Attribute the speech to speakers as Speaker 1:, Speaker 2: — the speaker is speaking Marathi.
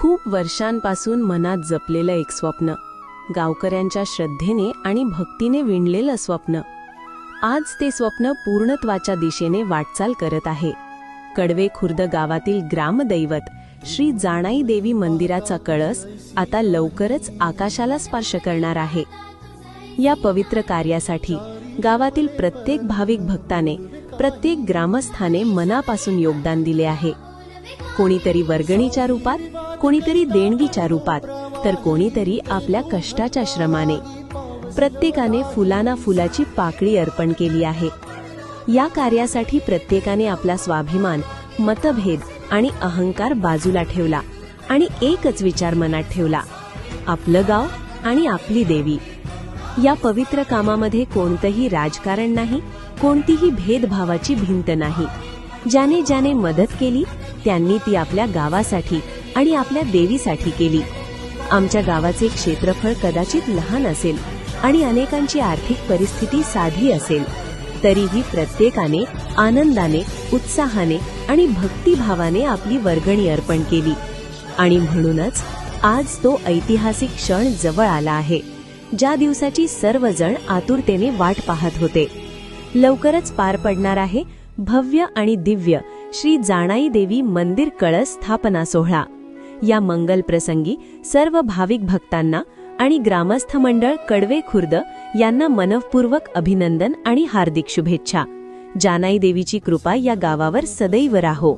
Speaker 1: खूप वर्षांपासून मनात जपलेलं एक स्वप्न, गावकऱ्यांच्या श्रद्धेने आणि भक्तीने विणलेलं स्वप्न, आज ते स्वप्न पूर्णत्वाच्या दिशेने वाटचाल करत आहे. कडवे खुर्द गावातील ग्रामदैवत श्री जाणाई देवी मंदिराचा कळस आता लवकरच आकाशाला स्पर्श करणार आहे. या पवित्र कार्यासाठी गावातील प्रत्येक भाविक भक्ताने, प्रत्येक ग्रामस्थाने मनापासून योगदान दिले आहे. कोणीतरी वर्गणीच्या रूपात, कोणीतरी देणगीच्या रूपात, तर कोणीतरी आपल्या कष्टाच्या श्रमाने. प्रत्येकाने फुलाना फुलाची पाकळी अर्पण केली आहे. या कार्यासाठी प्रत्येकाने आपला स्वाभिमान, मतभेद आणि अहंकार बाजूला ठेवला आणि एकच विचार मनात ठेवला: आपलं गाव आणि आपली देवी. या पवित्र कामामध्ये कोणतंही राजकारण नाही, कोणतीही भेदभावाची भिंत नाही. ज्याने ज्याने मदत केली त्यांनी ती आपल्या गावासाठी आणि आपल्या देवीसाठी केली. आमच्या गावाचे क्षेत्रफळ कदाचित लहान असेल आणि अनेकांची आर्थिक परिस्थिती साधी असेल, तरीही प्रत्येकाने आनंदाने, उत्साहाने आणि भक्तिभावाने आपली वर्गणी अर्पण केली. आणि म्हणूनच आज तो ऐतिहासिक क्षण जवळ आला आहे, ज्या दिवसाची सर्वजण आतुरतेने वाट पाहत होते. लवकरच पार पडणार आहे भव्य आणि दिव्य श्री जाणाई देवी मंदिर कळस स्थापना सोहळा. या मंगल प्रसंगी सर्व भाविक भक्तांना आणि ग्रामस्थ मंडळ कडवे खुर्द यांना मनःपूर्वक अभिनंदन आणि हार्दिक शुभेच्छा. जानाई देवीची कृपा या गावावर सदैव राहो.